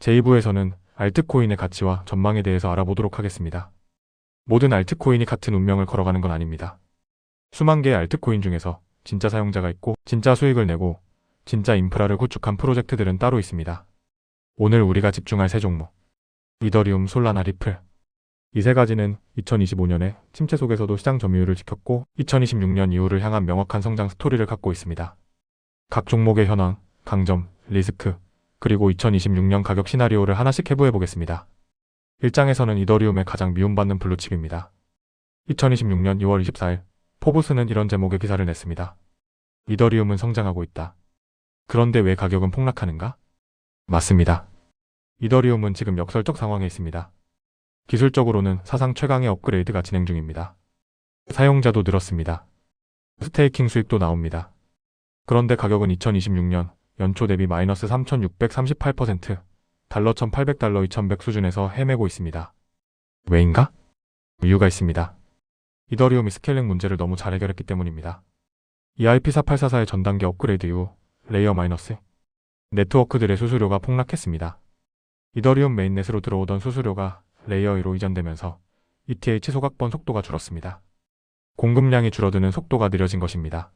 제2부에서는 알트코인의 가치와 전망에 대해서 알아보도록 하겠습니다. 모든 알트코인이 같은 운명을 걸어가는 건 아닙니다. 수만 개의 알트코인 중에서 진짜 사용자가 있고 진짜 수익을 내고 진짜 인프라를 구축한 프로젝트들은 따로 있습니다. 오늘 우리가 집중할 세 종목, 이더리움, 솔라나, 리플. 이 세 가지는 2025년에 침체 속에서도 시장 점유율을 지켰고 2026년 이후를 향한 명확한 성장 스토리를 갖고 있습니다. 각 종목의 현황, 강점, 리스크, 그리고 2026년 가격 시나리오를 하나씩 해부해 보겠습니다. 1장에서는 이더리움의 가장 미움받는 블루칩입니다. 2026년 2월 24일 포브스는 이런 제목의 기사를 냈습니다. 이더리움은 성장하고 있다. 그런데 왜 가격은 폭락하는가? 맞습니다. 이더리움은 지금 역설적 상황에 있습니다. 기술적으로는 사상 최강의 업그레이드가 진행 중입니다. 사용자도 늘었습니다. 스테이킹 수익도 나옵니다. 그런데 가격은 2026년 연초 대비 마이너스 3,638%, 달러 1,800달러 2,100 수준에서 헤매고 있습니다. 왜인가? 이유가 있습니다. 이더리움이 스케일링 문제를 너무 잘 해결했기 때문입니다. EIP4844의 전 단계 업그레이드 이후 레이어 마이너스 네트워크들의 수수료가 폭락했습니다. 이더리움 메인넷으로 들어오던 수수료가 레이어 2로 이전되면서 ETH 소각번 속도가 줄었습니다. 공급량이 줄어드는 속도가 느려진 것입니다.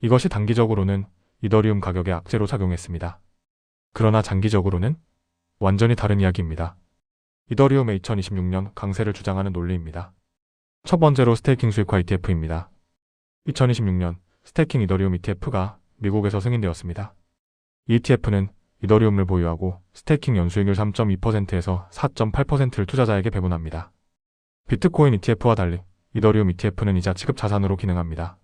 이것이 단기적으로는 이더리움 가격에 악재로 작용했습니다. 그러나 장기적으로는 완전히 다른 이야기입니다. 이더리움의 2026년 강세를 주장하는 논리입니다. 첫 번째로 스테이킹 수익화 ETF입니다. 2026년 스테이킹 이더리움 ETF가 미국에서 승인되었습니다. 이 ETF는 이더리움을 보유하고 스테이킹 연수익률 3.2%에서 4.8%를 투자자에게 배분합니다. 비트코인 ETF와 달리 이더리움 ETF는 이자 취급 자산으로 기능합니다.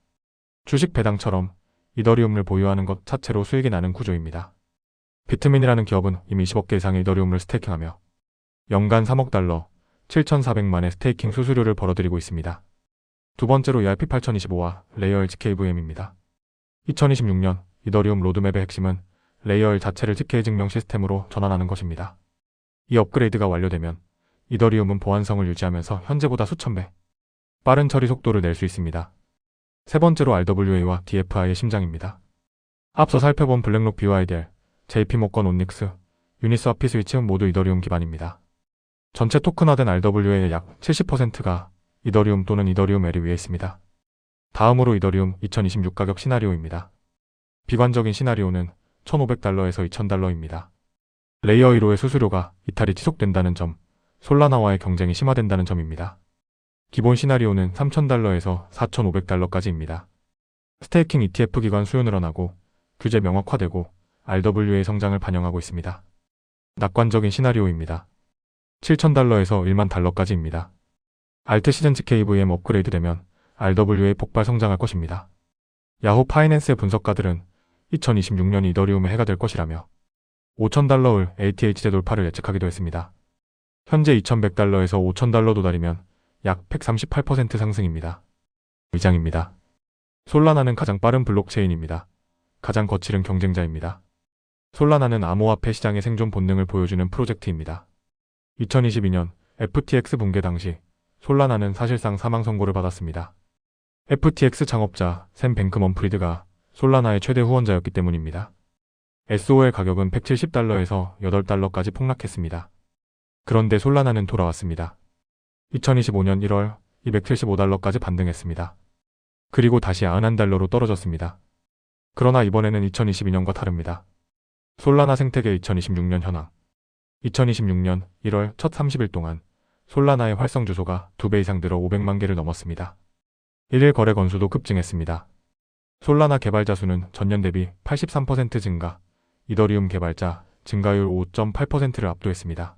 주식 배당처럼 이더리움을 보유하는 것 자체로 수익이 나는 구조입니다. 비트민이라는 기업은 이미 20억 개 이상의 이더리움을 스테이킹하며 연간 3억 달러, 7,400만의 스테이킹 수수료를 벌어들이고 있습니다. 두 번째로 EIP8025와 레이어 L GKVM입니다. 2026년 이더리움 로드맵의 핵심은 레이어 L 자체를 GK 증명 시스템으로 전환하는 것입니다. 이 업그레이드가 완료되면 이더리움은 보안성을 유지하면서 현재보다 수천 배 빠른 처리 속도를 낼 수 있습니다. 세 번째로 RWA와 DFI의 심장입니다. 앞서 살펴본 블랙록 BYDL, JP모건 온닉스, 유니스와프 스위치는 모두 이더리움 기반입니다. 전체 토큰화된 RWA의 약 70%가 이더리움 또는 이더리움 L이 위에 있습니다. 다음으로 이더리움 2026 가격 시나리오입니다. 비관적인 시나리오는 1,500달러에서 2,000달러입니다. 레이어 1호의 수수료가 이탈이 지속된다는 점, 솔라나와의 경쟁이 심화된다는 점입니다. 기본 시나리오는 3,000달러에서 4,500달러까지입니다. 스테이킹 ETF 기관 수요 늘어나고 규제 명확화되고 RWA 성장을 반영하고 있습니다. 낙관적인 시나리오입니다. 7,000달러에서 1만 달러까지입니다. 알트 시즌 GKVM 업그레이드 되면 RWA 폭발 성장할 것입니다. 야후 파이낸스의 분석가들은 2026년 이더리움의 해가 될 것이라며 5,000달러을 ATH 재돌파를 예측하기도 했습니다. 현재 2,100달러에서 5,000달러 도달이면 약 138% 상승입니다. 위장입니다. 솔라나는 가장 빠른 블록체인입니다. 가장 거칠은 경쟁자입니다. 솔라나는 암호화폐 시장의 생존 본능을 보여주는 프로젝트입니다. 2022년 FTX 붕괴 당시 솔라나는 사실상 사망 선고를 받았습니다. FTX 창업자 샘 뱅크먼프리드가 솔라나의 최대 후원자였기 때문입니다. SOL 가격은 170달러에서 8달러까지 폭락했습니다. 그런데 솔라나는 돌아왔습니다. 2025년 1월 275달러까지 반등했습니다. 그리고 다시 91달러로 떨어졌습니다. 그러나 이번에는 2022년과 다릅니다. 솔라나 생태계 2026년 현황. 2026년 1월 첫 30일 동안 솔라나의 활성 주소가 2배 이상 늘어 500만 개를 넘었습니다. 1일 거래 건수도 급증했습니다. 솔라나 개발자 수는 전년 대비 83% 증가, 이더리움 개발자 증가율 5.8%를 압도했습니다.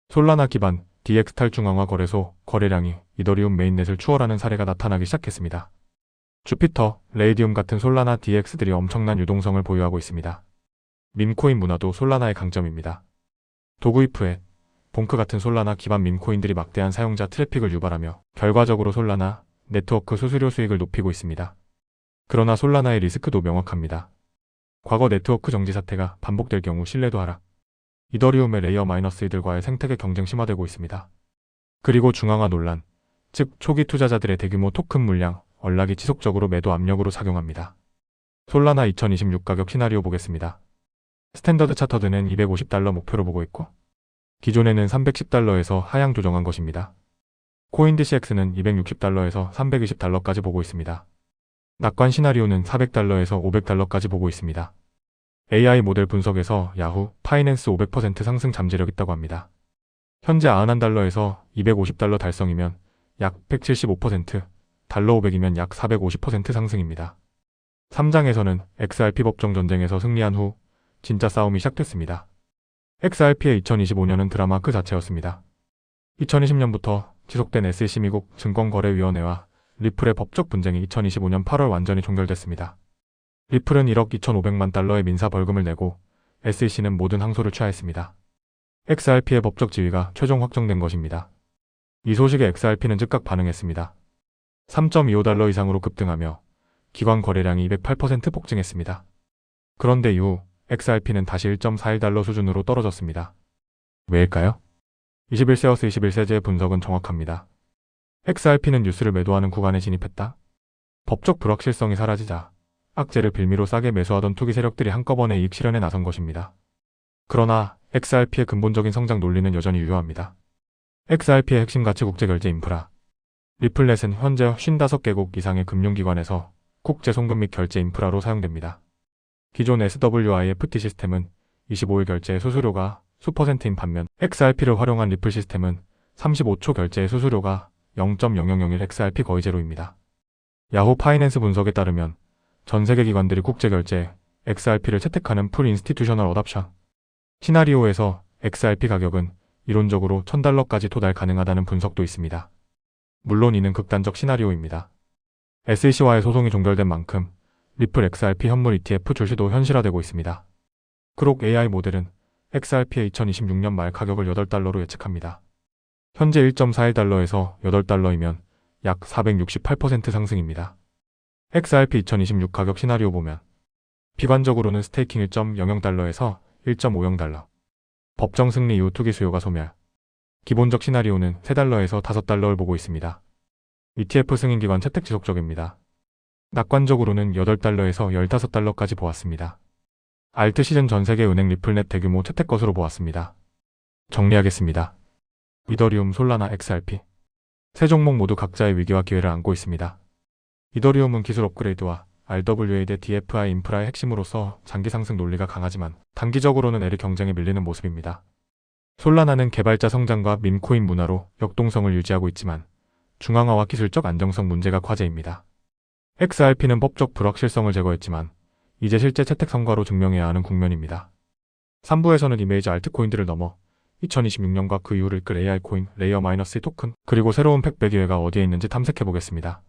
솔라나 기반 DX 탈중앙화 거래소 거래량이 이더리움 메인넷을 추월하는 사례가 나타나기 시작했습니다. 주피터, 레이디움 같은 솔라나 DX들이 엄청난 유동성을 보유하고 있습니다. 밈코인 문화도 솔라나의 강점입니다. 도그이프에 봉크 같은 솔라나 기반 밈코인들이 막대한 사용자 트래픽을 유발하며 결과적으로 솔라나 네트워크 수수료 수익을 높이고 있습니다. 그러나 솔라나의 리스크도 명확합니다. 과거 네트워크 정지 사태가 반복될 경우 신뢰도 하락, 이더리움의 레이어 마이너스이들과의 생태계 경쟁 심화되고 있습니다. 그리고 중앙화 논란, 즉 초기 투자자들의 대규모 토큰 물량, 언락이 지속적으로 매도 압력으로 작용합니다. 솔라나 2026 가격 시나리오 보겠습니다. 스탠더드 차터드는 250달러 목표로 보고 있고 기존에는 310달러에서 하향 조정한 것입니다. 코인DCX는 260달러에서 320달러까지 보고 있습니다. 낙관 시나리오는 400달러에서 500달러까지 보고 있습니다. AI 모델 분석에서 야후, 파이낸스 500% 상승 잠재력 있다고 합니다. 현재 91달러에서 250달러 달성이면 약 175%, 달러 500이면 약 450% 상승입니다. 3장에서는 XRP 법정 전쟁에서 승리한 후 진짜 싸움이 시작됐습니다. XRP의 2025년은 드라마 그 자체였습니다. 2020년부터 지속된 SEC 미국 증권거래위원회와 리플의 법적 분쟁이 2025년 8월 완전히 종결됐습니다. 리플은 1억 2,500만 달러의 민사 벌금을 내고 SEC는 모든 항소를 취하했습니다. XRP의 법적 지위가 최종 확정된 것입니다. 이 소식에 XRP는 즉각 반응했습니다. 3.25달러 이상으로 급등하며 기관 거래량이 208% 폭증했습니다. 그런데 이후 XRP는 다시 1.41달러 수준으로 떨어졌습니다. 왜일까요? 21세어스 21세제의 분석은 정확합니다. XRP는 뉴스를 매도하는 구간에 진입했다. 법적 불확실성이 사라지자 악재를 빌미로 싸게 매수하던 투기 세력들이 한꺼번에 이익 실현에 나선 것입니다. 그러나 XRP의 근본적인 성장 논리는 여전히 유효합니다. XRP의 핵심 가치 국제결제 인프라. 리플넷은 현재 55개국 이상의 금융기관에서 국제 송금 및 결제 인프라로 사용됩니다. 기존 SWIFT 시스템은 25일 결제 수수료가 수퍼센트인 반면 XRP를 활용한 리플 시스템은 35초 결제 수수료가 0.0001 XRP 거의 제로입니다. 야후 파이낸스 분석에 따르면 전 세계 기관들이 국제결제 XRP를 채택하는 풀 인스티튜셔널 어답션 시나리오에서 XRP 가격은 이론적으로 1000달러까지 도달 가능하다는 분석도 있습니다. 물론 이는 극단적 시나리오입니다. SEC와의 소송이 종결된 만큼 리플 XRP 현물 ETF 출시도 현실화되고 있습니다. 크록 AI 모델은 XRP의 2026년 말 가격을 8달러로 예측합니다. 현재 1.41달러에서 8달러이면 약 468% 상승입니다. XRP 2026 가격 시나리오 보면 비관적으로는 스테이킹 1.00달러에서 1.50달러, 법정 승리 이후 투기 수요가 소멸, 기본적 시나리오는 3달러에서 5달러를 보고 있습니다. ETF 승인 기간 채택 지속적입니다. 낙관적으로는 8달러에서 15달러까지 보았습니다. 알트 시즌 전 세계 은행 리플넷 대규모 채택 것으로 보았습니다. 정리하겠습니다. 이더리움, 솔라나, XRP 세 종목 모두 각자의 위기와 기회를 안고 있습니다. 이더리움은 기술 업그레이드와 RWA 대 DFI 인프라의 핵심으로서 장기 상승 논리가 강하지만 단기적으로는 에르 경쟁에 밀리는 모습입니다. 솔라나는 개발자 성장과 밈코인 문화로 역동성을 유지하고 있지만 중앙화와 기술적 안정성 문제가 과제입니다. XRP는 법적 불확실성을 제거했지만 이제 실제 채택 성과로 증명해야 하는 국면입니다. 3부에서는 이메이지 알트코인들을 넘어 2026년과 그 이후를 이끌 AI 코인, 레이어 -3 토큰, 그리고 새로운 팩배 기회가 어디에 있는지 탐색해보겠습니다.